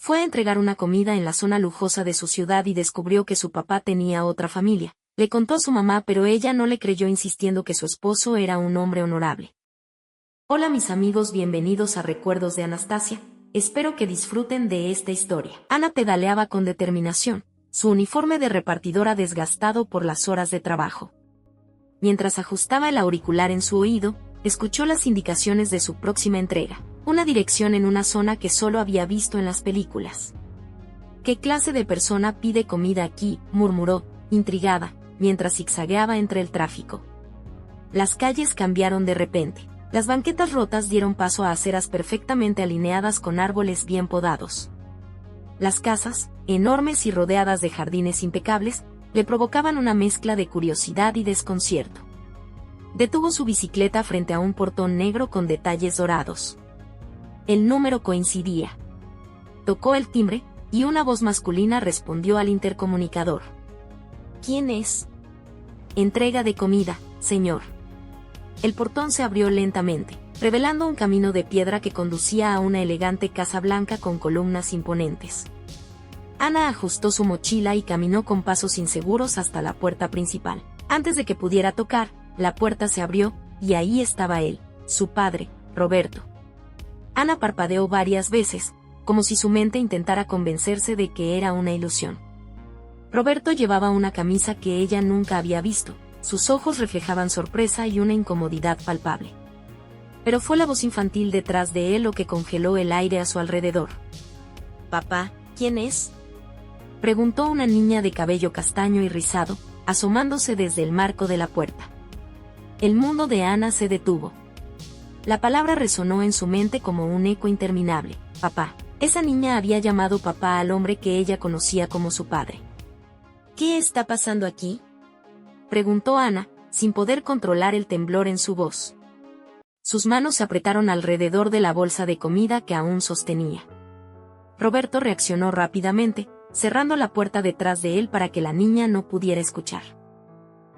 Fue a entregar una comida en la zona lujosa de su ciudad y descubrió que su papá tenía otra familia. Le contó a su mamá, pero ella no le creyó, insistiendo que su esposo era un hombre honorable. Hola mis amigos, bienvenidos a Recuerdos de Anastasia. Espero que disfruten de esta historia. Ana pedaleaba con determinación, su uniforme de repartidora desgastado por las horas de trabajo. Mientras ajustaba el auricular en su oído, escuchó las indicaciones de su próxima entrega, una dirección en una zona que solo había visto en las películas. ¿Qué clase de persona pide comida aquí?, murmuró, intrigada, mientras zigzagueaba entre el tráfico. Las calles cambiaron de repente. Las banquetas rotas dieron paso a aceras perfectamente alineadas con árboles bien podados. Las casas, enormes y rodeadas de jardines impecables, le provocaban una mezcla de curiosidad y desconcierto. Detuvo su bicicleta frente a un portón negro con detalles dorados. El número coincidía. Tocó el timbre, y una voz masculina respondió al intercomunicador. ¿Quién es? Entrega de comida, señor. El portón se abrió lentamente, revelando un camino de piedra que conducía a una elegante casa blanca con columnas imponentes. Ana ajustó su mochila y caminó con pasos inseguros hasta la puerta principal. Antes de que pudiera tocar, la puerta se abrió, y ahí estaba él, su padre, Roberto. Ana parpadeó varias veces, como si su mente intentara convencerse de que era una ilusión. Roberto llevaba una camisa que ella nunca había visto. Sus ojos reflejaban sorpresa y una incomodidad palpable. Pero fue la voz infantil detrás de él lo que congeló el aire a su alrededor. «Papá, ¿quién es?», preguntó una niña de cabello castaño y rizado, asomándose desde el marco de la puerta. El mundo de Ana se detuvo. La palabra resonó en su mente como un eco interminable. «Papá». Esa niña había llamado papá al hombre que ella conocía como su padre. «¿Qué está pasando aquí?», preguntó Ana, sin poder controlar el temblor en su voz. Sus manos se apretaron alrededor de la bolsa de comida que aún sostenía. Roberto reaccionó rápidamente, cerrando la puerta detrás de él para que la niña no pudiera escuchar.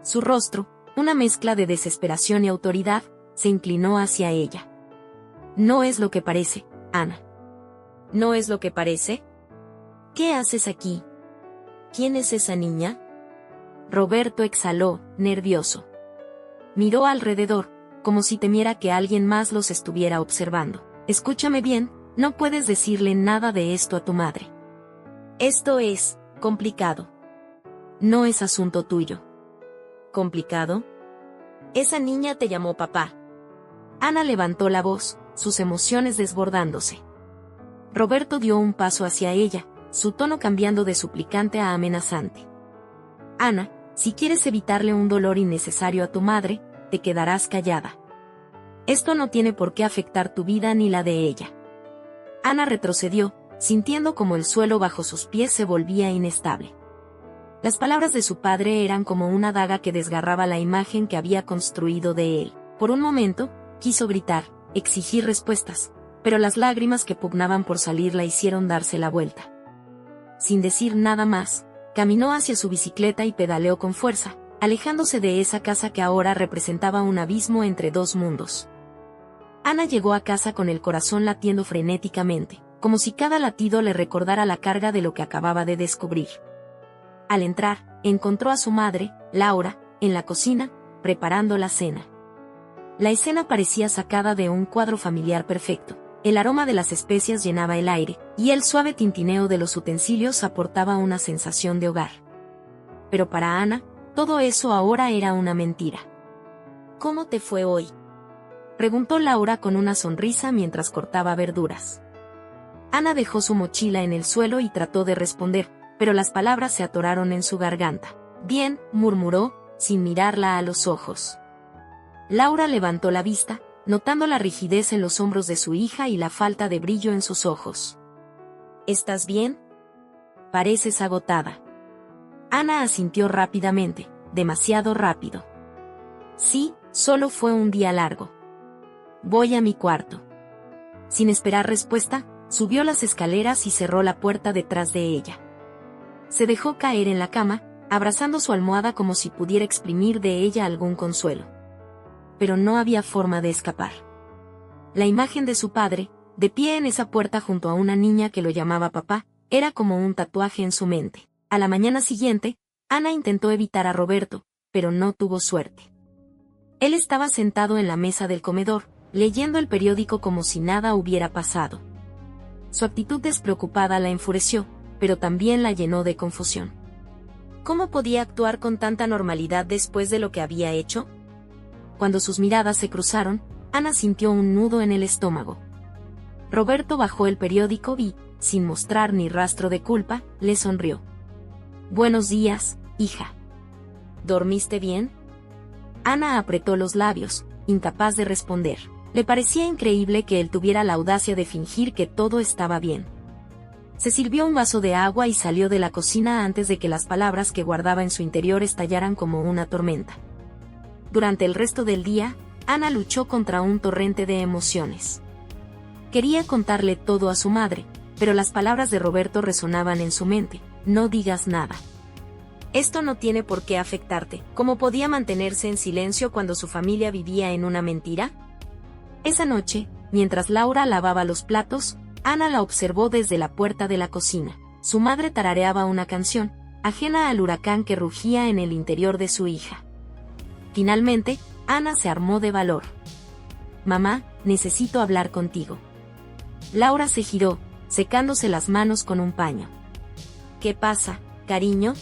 Su rostro, una mezcla de desesperación y autoridad, se inclinó hacia ella. «No es lo que parece, Ana». «¿No es lo que parece? ¿Qué haces aquí? ¿Quién es esa niña?». Roberto exhaló, nervioso. Miró alrededor, como si temiera que alguien más los estuviera observando. «Escúchame bien, no puedes decirle nada de esto a tu madre. Esto es complicado. No es asunto tuyo». «¿Complicado? Esa niña te llamó papá». Ana levantó la voz, sus emociones desbordándose. Roberto dio un paso hacia ella, su tono cambiando de suplicante a amenazante. «Ana, si quieres evitarle un dolor innecesario a tu madre, te quedarás callada. Esto no tiene por qué afectar tu vida ni la de ella». Ana retrocedió, sintiendo como el suelo bajo sus pies se volvía inestable. Las palabras de su padre eran como una daga que desgarraba la imagen que había construido de él. Por un momento, quiso gritar, exigir respuestas, pero las lágrimas que pugnaban por salir la hicieron darse la vuelta. Sin decir nada más, caminó hacia su bicicleta y pedaleó con fuerza, alejándose de esa casa que ahora representaba un abismo entre dos mundos. Ana llegó a casa con el corazón latiendo frenéticamente, como si cada latido le recordara la carga de lo que acababa de descubrir. Al entrar, encontró a su madre, Laura, en la cocina, preparando la cena. La escena parecía sacada de un cuadro familiar perfecto. El aroma de las especias llenaba el aire, y el suave tintineo de los utensilios aportaba una sensación de hogar. Pero para Ana, todo eso ahora era una mentira. «¿Cómo te fue hoy?», preguntó Laura con una sonrisa mientras cortaba verduras. Ana dejó su mochila en el suelo y trató de responder, pero las palabras se atoraron en su garganta. «Bien», murmuró, sin mirarla a los ojos. Laura levantó la vista, notando la rigidez en los hombros de su hija y la falta de brillo en sus ojos. «¿Estás bien? Pareces agotada». Ana asintió rápidamente, demasiado rápido. «Sí, solo fue un día largo. Voy a mi cuarto». Sin esperar respuesta, subió las escaleras y cerró la puerta detrás de ella. Se dejó caer en la cama, abrazando su almohada como si pudiera exprimir de ella algún consuelo. Pero no había forma de escapar. La imagen de su padre, de pie en esa puerta junto a una niña que lo llamaba papá, era como un tatuaje en su mente. A la mañana siguiente, Ana intentó evitar a Roberto, pero no tuvo suerte. Él estaba sentado en la mesa del comedor, leyendo el periódico como si nada hubiera pasado. Su actitud despreocupada la enfureció, pero también la llenó de confusión. ¿Cómo podía actuar con tanta normalidad después de lo que había hecho? Cuando sus miradas se cruzaron, Ana sintió un nudo en el estómago. Roberto bajó el periódico y, sin mostrar ni rastro de culpa, le sonrió. «Buenos días, hija. ¿Dormiste bien?» Ana apretó los labios, incapaz de responder. Le parecía increíble que él tuviera la audacia de fingir que todo estaba bien. Se sirvió un vaso de agua y salió de la cocina antes de que las palabras que guardaba en su interior estallaran como una tormenta. Durante el resto del día, Ana luchó contra un torrente de emociones. Quería contarle todo a su madre, pero las palabras de Roberto resonaban en su mente. «No digas nada. Esto no tiene por qué afectarte». ¿Cómo podía mantenerse en silencio cuando su familia vivía en una mentira? Esa noche, mientras Laura lavaba los platos, Ana la observó desde la puerta de la cocina. Su madre tarareaba una canción, ajena al huracán que rugía en el interior de su hija. Finalmente, Ana se armó de valor. «Mamá, necesito hablar contigo». Laura se giró, secándose las manos con un paño. «¿Qué pasa, cariño?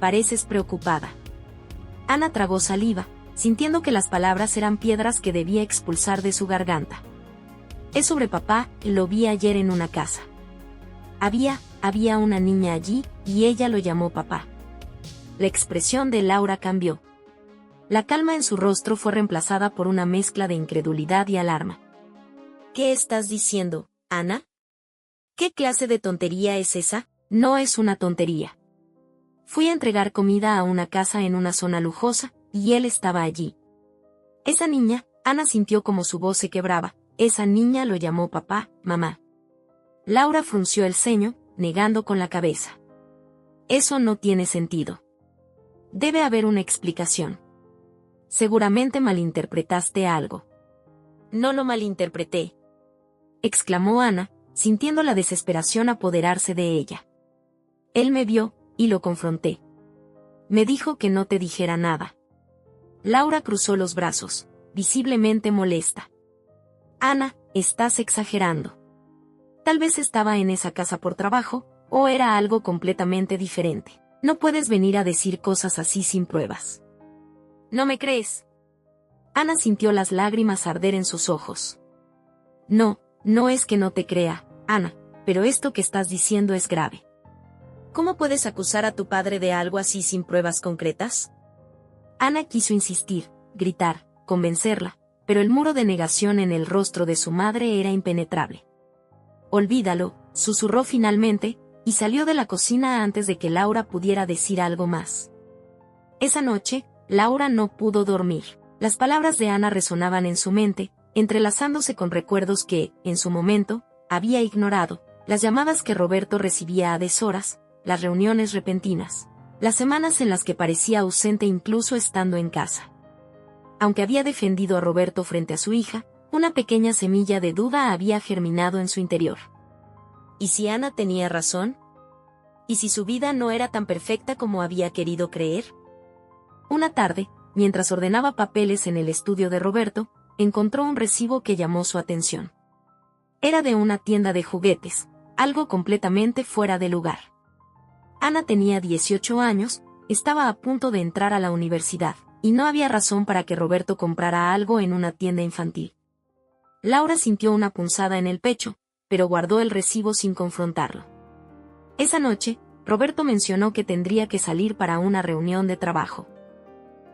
Pareces preocupada». Ana tragó saliva, sintiendo que las palabras eran piedras que debía expulsar de su garganta. «Es sobre papá, lo vi ayer en una casa. Había una niña allí, y ella lo llamó papá». La expresión de Laura cambió. La calma en su rostro fue reemplazada por una mezcla de incredulidad y alarma. «¿Qué estás diciendo, Ana? ¿Qué clase de tontería es esa?» «No es una tontería. Fui a entregar comida a una casa en una zona lujosa, y él estaba allí». Esa niña, Ana sintió como su voz se quebraba, esa niña lo llamó papá, mamá. Laura frunció el ceño, negando con la cabeza. «Eso no tiene sentido. Debe haber una explicación. Seguramente malinterpretaste algo». «No lo malinterpreté», exclamó Ana, sintiendo la desesperación apoderarse de ella. «Él me vio, y lo confronté. Me dijo que no te dijera nada». Laura cruzó los brazos, visiblemente molesta. «Ana, estás exagerando. Tal vez estaba en esa casa por trabajo, o era algo completamente diferente. No puedes venir a decir cosas así sin pruebas». «¿No me crees?» Ana sintió las lágrimas arder en sus ojos. No es que no te crea, Ana, pero esto que estás diciendo es grave. ¿Cómo puedes acusar a tu padre de algo así sin pruebas concretas?» Ana quiso insistir, gritar, convencerla, pero el muro de negación en el rostro de su madre era impenetrable. «Olvídalo», susurró finalmente, y salió de la cocina antes de que Laura pudiera decir algo más. Esa noche, Laura no pudo dormir. Las palabras de Ana resonaban en su mente, entrelazándose con recuerdos que, en su momento, había ignorado, las llamadas que Roberto recibía a deshoras, las reuniones repentinas, las semanas en las que parecía ausente incluso estando en casa. Aunque había defendido a Roberto frente a su hija, una pequeña semilla de duda había germinado en su interior. ¿Y si Ana tenía razón? ¿Y si su vida no era tan perfecta como había querido creer? Una tarde, mientras ordenaba papeles en el estudio de Roberto, encontró un recibo que llamó su atención. Era de una tienda de juguetes, algo completamente fuera de lugar. Ana tenía 18 años, estaba a punto de entrar a la universidad, y no había razón para que Roberto comprara algo en una tienda infantil. Laura sintió una punzada en el pecho, pero guardó el recibo sin confrontarlo. Esa noche, Roberto mencionó que tendría que salir para una reunión de trabajo.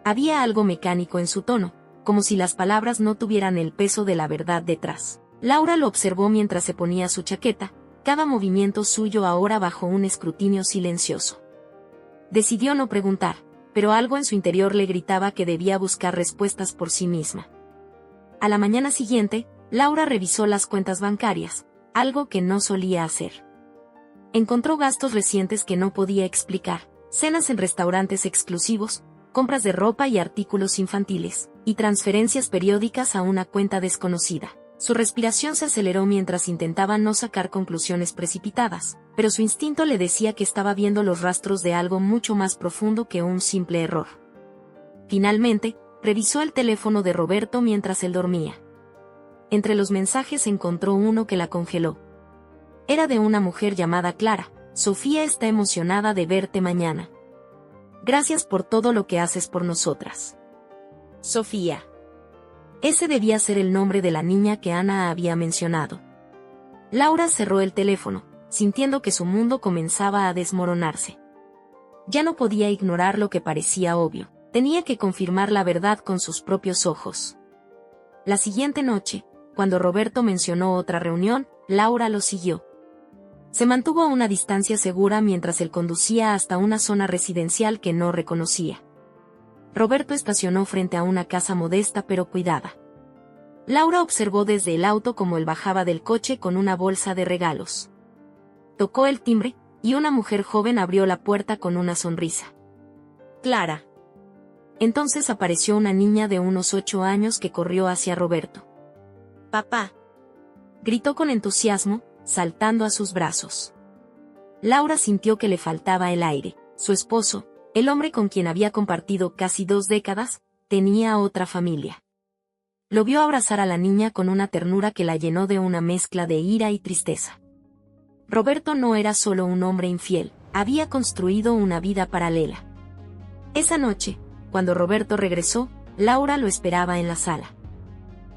Había algo mecánico en su tono, como si las palabras no tuvieran el peso de la verdad detrás. Laura lo observó mientras se ponía su chaqueta, cada movimiento suyo ahora bajo un escrutinio silencioso. Decidió no preguntar, pero algo en su interior le gritaba que debía buscar respuestas por sí misma. A la mañana siguiente, Laura revisó las cuentas bancarias, algo que no solía hacer. Encontró gastos recientes que no podía explicar, cenas en restaurantes exclusivos, compras de ropa y artículos infantiles, y transferencias periódicas a una cuenta desconocida. Su respiración se aceleró mientras intentaba no sacar conclusiones precipitadas, pero su instinto le decía que estaba viendo los rastros de algo mucho más profundo que un simple error. Finalmente, revisó el teléfono de Roberto mientras él dormía. Entre los mensajes encontró uno que la congeló. Era de una mujer llamada Clara. Sofía está emocionada de verte mañana. Gracias por todo lo que haces por nosotras. Sofía. Ese debía ser el nombre de la niña que Ana había mencionado. Laura cerró el teléfono, sintiendo que su mundo comenzaba a desmoronarse. Ya no podía ignorar lo que parecía obvio, tenía que confirmar la verdad con sus propios ojos. La siguiente noche, cuando Roberto mencionó otra reunión, Laura lo siguió. Se mantuvo a una distancia segura mientras él conducía hasta una zona residencial que no reconocía. Roberto estacionó frente a una casa modesta pero cuidada. Laura observó desde el auto cómo él bajaba del coche con una bolsa de regalos. Tocó el timbre, y una mujer joven abrió la puerta con una sonrisa. Clara. Entonces apareció una niña de unos 8 años que corrió hacia Roberto. Papá. Gritó con entusiasmo, saltando a sus brazos. Laura sintió que le faltaba el aire. Su esposo, el hombre con quien había compartido casi 2 décadas, tenía otra familia. Lo vio abrazar a la niña con una ternura que la llenó de una mezcla de ira y tristeza. Roberto no era solo un hombre infiel, había construido una vida paralela. Esa noche, cuando Roberto regresó, Laura lo esperaba en la sala.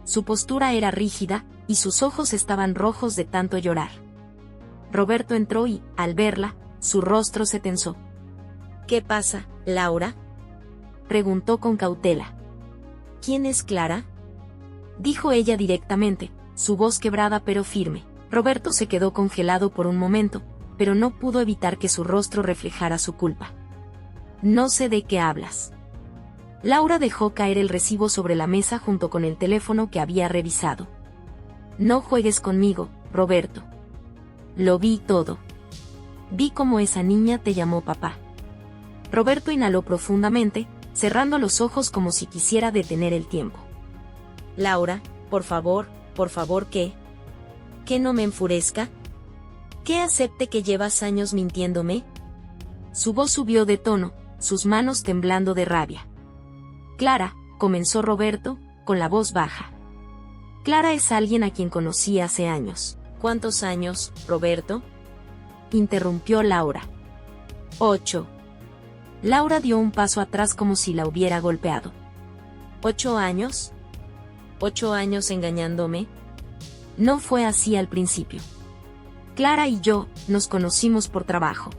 Su postura era rígida, y sus ojos estaban rojos de tanto llorar. Roberto entró y, al verla, su rostro se tensó. ¿Qué pasa, Laura? Preguntó con cautela. ¿Quién es Clara? Dijo ella directamente, su voz quebrada pero firme. Roberto se quedó congelado por un momento, pero no pudo evitar que su rostro reflejara su culpa. No sé de qué hablas. Laura dejó caer el recibo sobre la mesa junto con el teléfono que había revisado. No juegues conmigo, Roberto. Lo vi todo. Vi cómo esa niña te llamó papá. Roberto inhaló profundamente, cerrando los ojos como si quisiera detener el tiempo. Laura, por favor, ¿que no me enfurezca? ¿Que acepte que llevas años mintiéndome? Su voz subió de tono, sus manos temblando de rabia. Clara, comenzó Roberto, con la voz baja. Clara es alguien a quien conocí hace años. ¿Cuántos años, Roberto? Interrumpió Laura. 8. Laura dio un paso atrás como si la hubiera golpeado. ¿8 años? ¿8 años engañándome? No fue así al principio. Clara y yo nos conocimos por trabajo.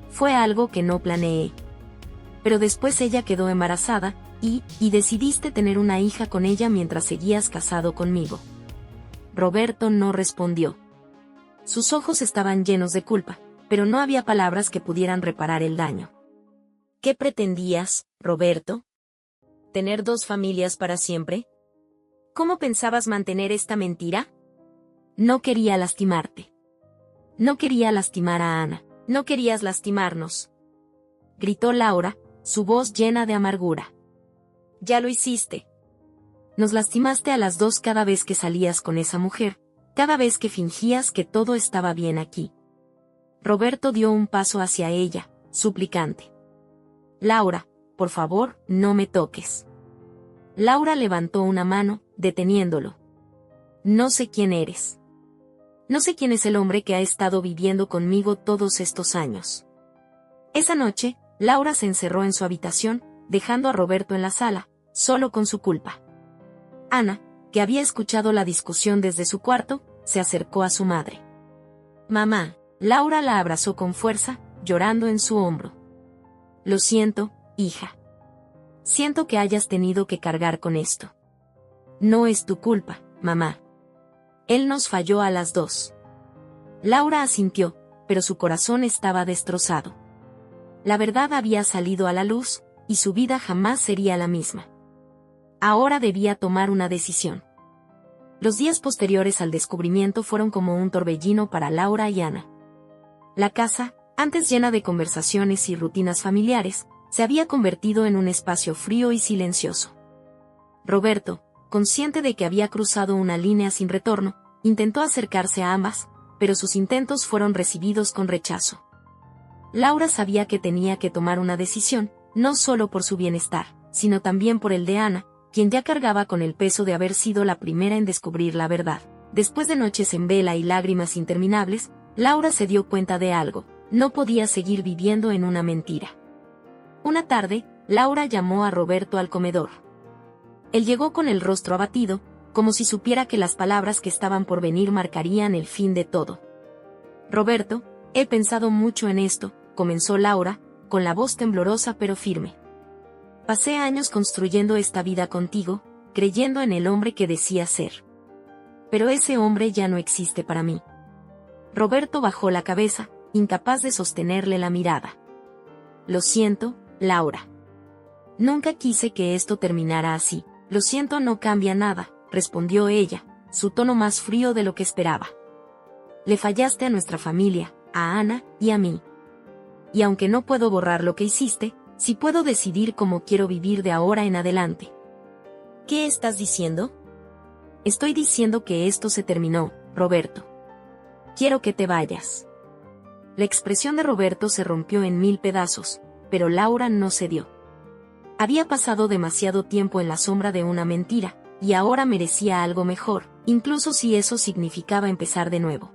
Fue algo que no planeé. Pero después ella quedó embarazada, y decidiste tener una hija con ella mientras seguías casado conmigo. Roberto no respondió. Sus ojos estaban llenos de culpa, pero no había palabras que pudieran reparar el daño. ¿Qué pretendías, Roberto? ¿Tener 2 familias para siempre? ¿Cómo pensabas mantener esta mentira? No quería lastimarte. No quería lastimar a Ana. No querías lastimarnos. Gritó Laura, su voz llena de amargura. Ya lo hiciste. Nos lastimaste a las 2 cada vez que salías con esa mujer, cada vez que fingías que todo estaba bien aquí. Roberto dio un paso hacia ella, suplicante. Laura, por favor, no me toques. Laura levantó una mano, deteniéndolo. No sé quién eres. No sé quién es el hombre que ha estado viviendo conmigo todos estos años. Esa noche, Laura se encerró en su habitación, dejando a Roberto en la sala, solo con su culpa. Ana, que había escuchado la discusión desde su cuarto, se acercó a su madre. Mamá. Laura la abrazó con fuerza, llorando en su hombro. Lo siento, hija. Siento que hayas tenido que cargar con esto. No es tu culpa, mamá. Él nos falló a las 2. Laura asintió, pero su corazón estaba destrozado. La verdad había salido a la luz, y su vida jamás sería la misma. Ahora debía tomar una decisión. Los días posteriores al descubrimiento fueron como un torbellino para Laura y Ana. La casa, antes llena de conversaciones y rutinas familiares, se había convertido en un espacio frío y silencioso. Roberto, consciente de que había cruzado una línea sin retorno, intentó acercarse a ambas, pero sus intentos fueron recibidos con rechazo. Laura sabía que tenía que tomar una decisión, no solo por su bienestar, sino también por el de Ana, quien ya cargaba con el peso de haber sido la primera en descubrir la verdad. Después de noches en vela y lágrimas interminables, Laura se dio cuenta de algo: no podía seguir viviendo en una mentira. Una tarde, Laura llamó a Roberto al comedor. Él llegó con el rostro abatido, como si supiera que las palabras que estaban por venir marcarían el fin de todo. «Roberto, he pensado mucho en esto», comenzó Laura, con la voz temblorosa pero firme. «Pasé años construyendo esta vida contigo, creyendo en el hombre que decía ser. Pero ese hombre ya no existe para mí». Roberto bajó la cabeza, incapaz de sostenerle la mirada. «Lo siento, Laura. Nunca quise que esto terminara así». «Lo siento, no cambia nada», respondió ella, su tono más frío de lo que esperaba. «Le fallaste a nuestra familia, a Ana y a mí. Y aunque no puedo borrar lo que hiciste, sí puedo decidir cómo quiero vivir de ahora en adelante». «¿Qué estás diciendo?» «Estoy diciendo que esto se terminó, Roberto. Quiero que te vayas». La expresión de Roberto se rompió en 1000 pedazos, pero Laura no cedió. Había pasado demasiado tiempo en la sombra de una mentira, y ahora merecía algo mejor, incluso si eso significaba empezar de nuevo.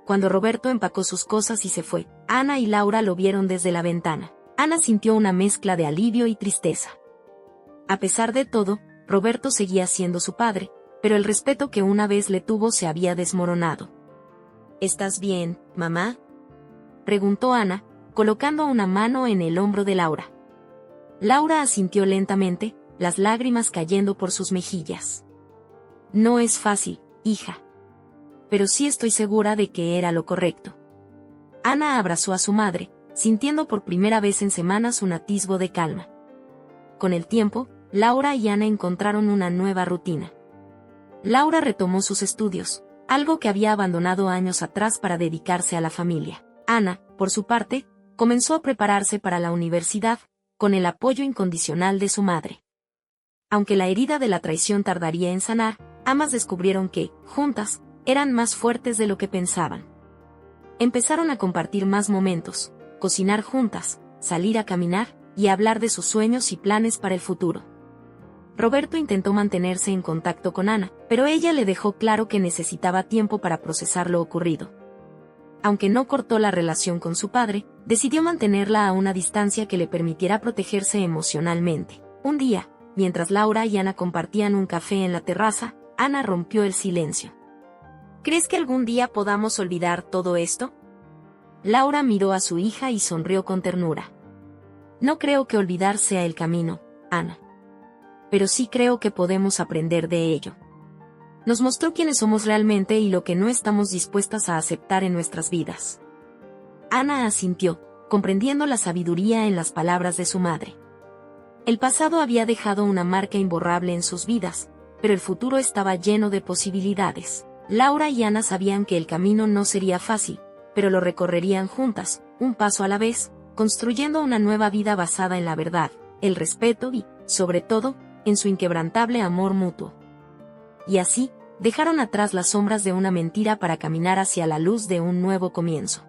Cuando Roberto empacó sus cosas y se fue, Ana y Laura lo vieron desde la ventana. Ana sintió una mezcla de alivio y tristeza. A pesar de todo, Roberto seguía siendo su padre, pero el respeto que una vez le tuvo se había desmoronado. «¿Estás bien, mamá?», preguntó Ana, colocando una mano en el hombro de Laura. Laura asintió lentamente, las lágrimas cayendo por sus mejillas. «No es fácil, hija. Pero sí estoy segura de que era lo correcto». Ana abrazó a su madre, sintiendo por primera vez en semanas un atisbo de calma. Con el tiempo, Laura y Ana encontraron una nueva rutina. Laura retomó sus estudios, algo que había abandonado años atrás para dedicarse a la familia. Ana, por su parte, comenzó a prepararse para la universidad, con el apoyo incondicional de su madre. Aunque la herida de la traición tardaría en sanar, ambas descubrieron que, juntas, eran más fuertes de lo que pensaban. Empezaron a compartir más momentos, cocinar juntas, salir a caminar, y hablar de sus sueños y planes para el futuro. Roberto intentó mantenerse en contacto con Ana, pero ella le dejó claro que necesitaba tiempo para procesar lo ocurrido. Aunque no cortó la relación con su padre, decidió mantenerla a una distancia que le permitiera protegerse emocionalmente. Un día, mientras Laura y Ana compartían un café en la terraza, Ana rompió el silencio. «¿Crees que algún día podamos olvidar todo esto?». Laura miró a su hija y sonrió con ternura. «No creo que olvidar sea el camino, Ana. Pero sí creo que podemos aprender de ello. Nos mostró quiénes somos realmente y lo que no estamos dispuestas a aceptar en nuestras vidas». Ana asintió, comprendiendo la sabiduría en las palabras de su madre. El pasado había dejado una marca imborrable en sus vidas, pero el futuro estaba lleno de posibilidades. Laura y Ana sabían que el camino no sería fácil, pero lo recorrerían juntas, un paso a la vez, construyendo una nueva vida basada en la verdad, el respeto y, sobre todo, en su inquebrantable amor mutuo. Y así, dejaron atrás las sombras de una mentira para caminar hacia la luz de un nuevo comienzo.